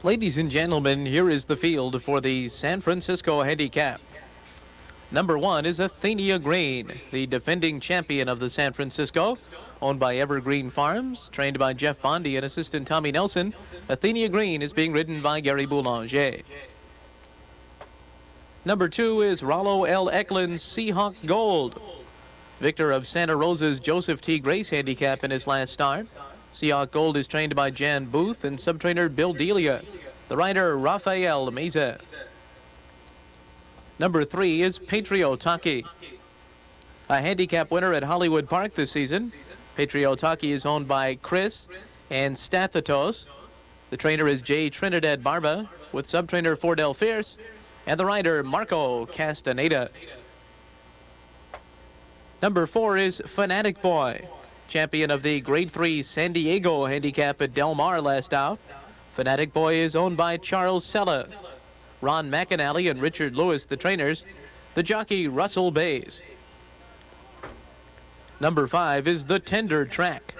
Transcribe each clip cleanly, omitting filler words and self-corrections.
Ladies and gentlemen, here is the field for the San Francisco Handicap. Number 1 is Athenia Green, the defending champion of the San Francisco, owned by Evergreen Farms, trained by Jeff Bondi and assistant Tommy Nelson. Athenia Green is being ridden by Gary Boulanger. Number 2 is Rollo L. Eklund's Seahawk Gold, victor of Santa Rosa's Joseph T. Grace Handicap in his last start. Seahawk Gold is trained by Jan Booth and subtrainer Bill Delia. The rider Rafael Meza. Number 3 is Patriotaki, a handicap winner at Hollywood Park this season. Patriotaki is owned by Chris and Stathatos. The trainer is J. Trinidad Barba with subtrainer Fordell Fierce and the rider Marco Castaneda. Number 4 is Fanatic Boy, champion of the Grade 3 San Diego Handicap at Del Mar last out. Fanatic Boy is owned by Charles Sella, Ron McAnally and Richard Lewis, the trainers. The jockey Russell Bays. Number 5 is the Tender Track,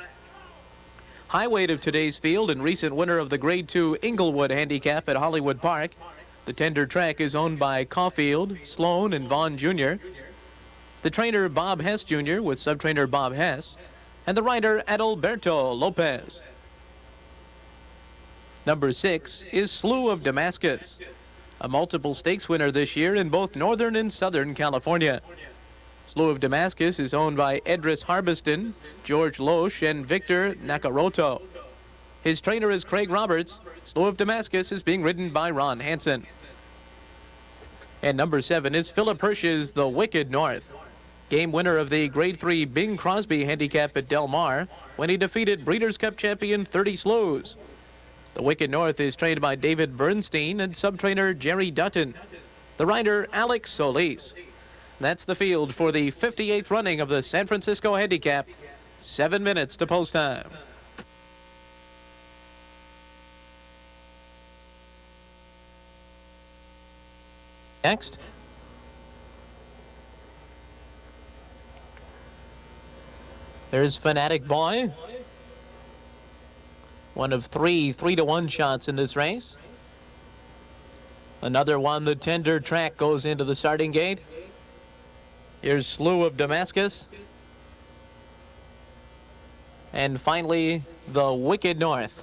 high weight of today's field and recent winner of the Grade 2 Inglewood Handicap at Hollywood Park. The Tender Track is owned by Caulfield, Sloan, and Vaughn Jr. The trainer Bob Hess Jr. with subtrainer Bob Hess, and the rider Adalberto Lopez. Number 6 is Slew of Damascus, a multiple stakes winner this year in both Northern and Southern California. Slew of Damascus is owned by Edris Harbiston, George Loesch, and Victor Nakaroto. His trainer is Craig Roberts. Slew of Damascus is being ridden by Ron Hansen. And number 7 is Philip Hirsch's The Wicked North, game winner of the Grade 3 Bing Crosby Handicap at Del Mar when he defeated Breeders' Cup champion 30 Slows. The Wicked North is trained by David Bernstein and subtrainer Jerry Dutton. The rider Alex Solis. That's the field for the 58th running of the San Francisco Handicap. 7 minutes to post time. Next. There's Fanatic Boy. One of 3 3-to-1 shots in this race. Another one, the Tender Track, goes into the starting gate. Here's Slew of Damascus. And finally, the Wicked North.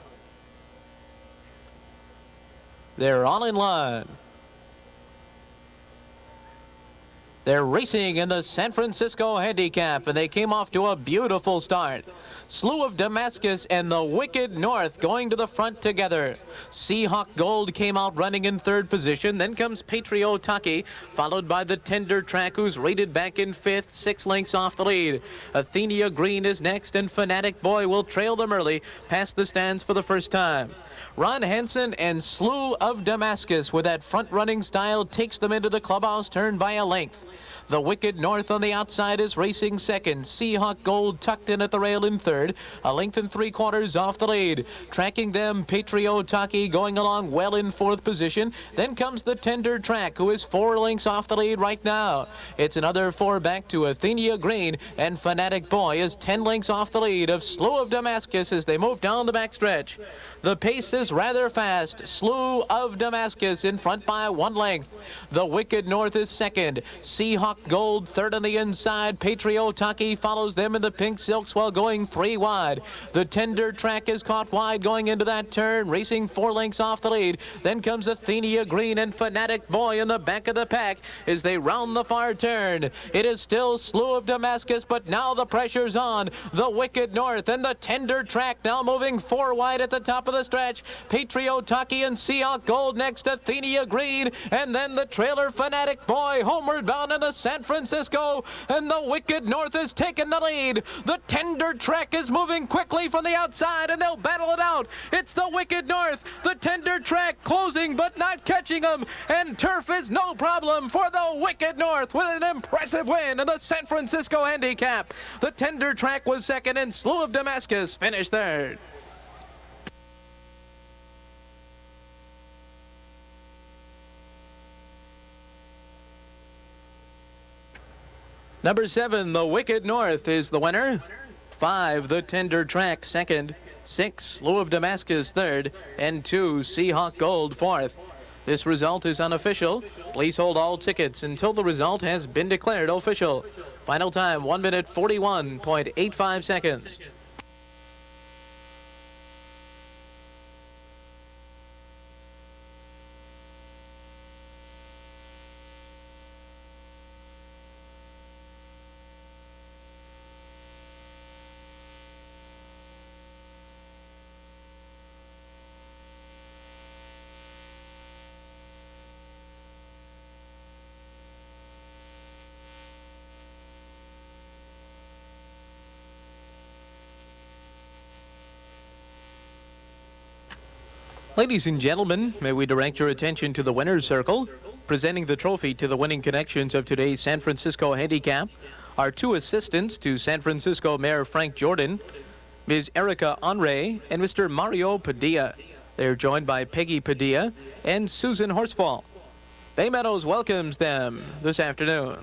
They're all in line. They're racing in the San Francisco Handicap, and they came off to a beautiful start. Slew of Damascus and the Wicked North going to the front together. Seahawk Gold came out running in 3rd position. Then comes Patriotaki, followed by the Tender Track, who's rated back in 5th, 6 lengths off the lead. Athenia Green is next, and Fanatic Boy will trail them early, past the stands for the first time. Ron Hansen and Slew of Damascus, with that front-running style, takes them into the clubhouse turn by a length. The Wicked North on the outside is racing second. Seahawk Gold tucked in at the rail in 3rd, a length and 3/4 off the lead. Tracking them, Patriotaki going along well in 4th position. Then comes the Tender Track, who is 4 lengths off the lead right now. It's another 4 back to Athenia Green, and Fanatic Boy is 10 lengths off the lead of Slew of Damascus as they move down the backstretch. The pace is rather fast. Slew of Damascus in front by 1 length. The Wicked North is second. Seahawk Gold 3rd on the inside. Patriotaki follows them in the pink silks while going 3 wide. The Tender Track is caught wide going into that turn, racing 4 lengths off the lead. Then comes Athenia Green and Fanatic Boy in the back of the pack as they round the far turn. It is still Slew of Damascus, but now the pressure's on. The Wicked North and the Tender Track now moving 4 wide at the top of the stretch. Patriotaki and Seahawk Gold next, Athenia Green, and then the trailer Fanatic Boy homeward bound into San Francisco, and the Wicked North has taken the lead. The Tender Track is moving quickly from the outside, and they'll battle it out. It's the Wicked North, the Tender Track closing but not catching them, and turf is no problem for the Wicked North with an impressive win in the San Francisco Handicap. The Tender Track was second, and Slew of Damascus finished 3rd. Number 7, the Wicked North, is the winner. 5, the Tender Track, second. 6, Slew of Damascus third, and 2, Seahawk Gold fourth. This result is unofficial. Please hold all tickets until the result has been declared official. Final time, 1 minute 41.85 seconds. Ladies and gentlemen, may we direct your attention to the winner's circle. Presenting the trophy to the winning connections of today's San Francisco Handicap are 2 assistants to San Francisco Mayor Frank Jordan, Ms. Erica Honre, and Mr. Mario Padilla. They are joined by Peggy Padilla and Susan Horsfall. Bay Meadows welcomes them this afternoon.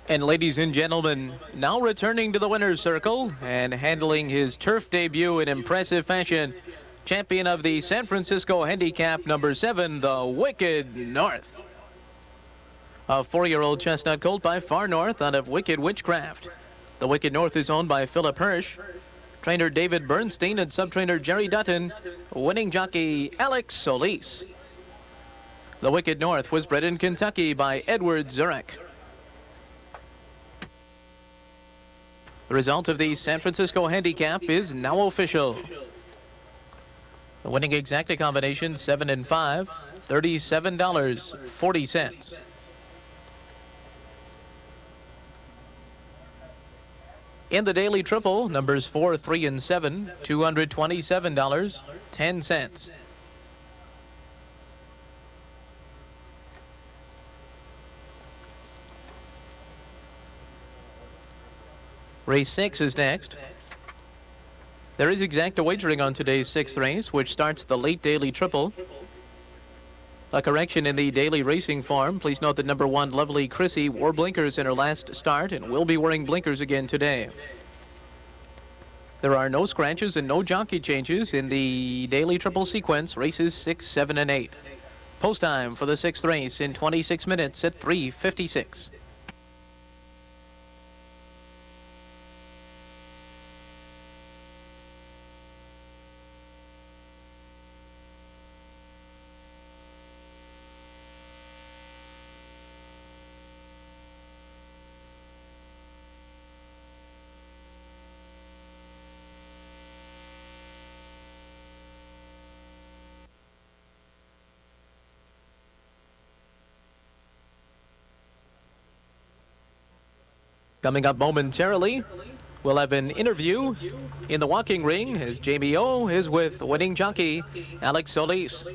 And ladies and gentlemen, now returning to the winner's circle and handling his turf debut in impressive fashion, champion of the San Francisco Handicap number 7, the Wicked North. A 4-year-old chestnut colt by Far North out of Wicked Witchcraft. The Wicked North is owned by Philip Hirsch, trainer David Bernstein, and sub-trainer Jerry Dutton, winning jockey Alex Solis. The Wicked North was bred in Kentucky by Edward Zurich. The result of the San Francisco Handicap is now official. The winning exacta combination, 7 and 5, $37.40. In the daily triple, numbers 4, 3, and 7, $227.10. Race 6 is next. There is exacta wagering on today's 6th race, which starts the late daily triple. A correction in the daily racing form. Please note that number 1, Lovely Chrissy, wore blinkers in her last start and will be wearing blinkers again today. There are no scratches and no jockey changes in the daily triple sequence, races 6, 7, and 8. Post time for the 6th race in 26 minutes at 3:56. Coming up momentarily, we'll have an interview in the walking ring as Jamie O is with winning jockey Alex Solis.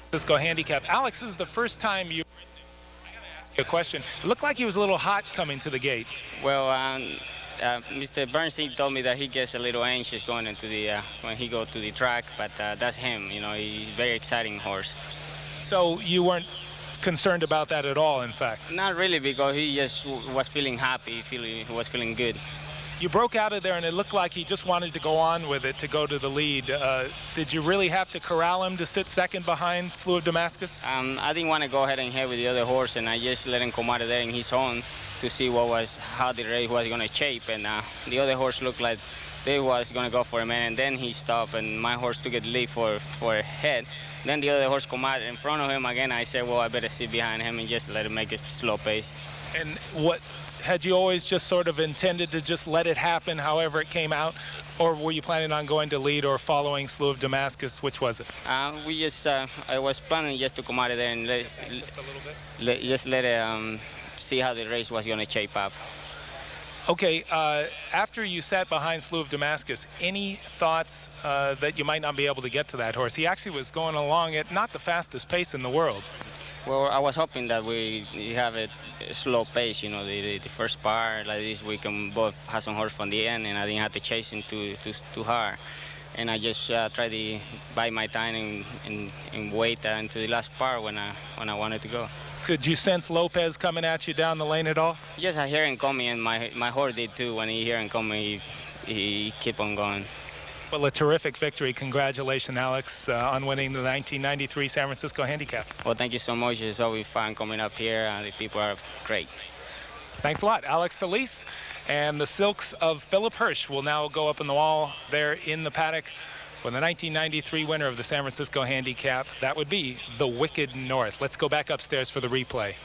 Francisco Handicap. Alex, this is the first time you. I gotta ask you a question. It looked like he was a little hot coming to the gate. Well, Mr. Bernstein told me that he gets a little anxious going into the when he goes to the track, but that's him. You know, he's a very exciting horse. So you weren't concerned about that at all, in fact? Not really, because he just was feeling happy, he was feeling good. You broke out of there, and it looked like he just wanted to go on with it to go to the lead. Did you really have to corral him to sit second behind Slew of Damascus? I didn't want to go ahead and head with the other horse, and I just let him come out of there in his own to see how the race was going to shape. And the other horse looked like they was going to go for him, and then he stopped, and my horse took a lead for a head. Then the other horse come out in front of him again. I said, well, I better sit behind him and just let him make a slow pace. And what? Had you always just sort of intended to just let it happen however it came out? Or were you planning on going to lead or following Slew of Damascus? Which was it? I was planning just to come out of there and just a little bit? just let it see how the race was going to shape up. Okay, after you sat behind Slew of Damascus, any thoughts that you might not be able to get to that horse? He actually was going along at not the fastest pace in the world. Well, I was hoping that we have a slow pace, you know, the first part like this, we can both have some horse from the end, and I didn't have to chase him too hard. And I just tried to buy my time and wait until the last part when I wanted to go. Could you sense Lopez coming at you down the lane at all? Yes, I hear him coming, and my horse did too. When he hear him coming, he keep on going. Well, a terrific victory. Congratulations, Alex, on winning the 1993 San Francisco Handicap. Well, thank you so much. It's always fun coming up here. The people are great. Thanks a lot. Alex Solis and the Silks of Philip Hirsch will now go up on the wall there in the paddock for the 1993 winner of the San Francisco Handicap. That would be the Wicked North. Let's go back upstairs for the replay.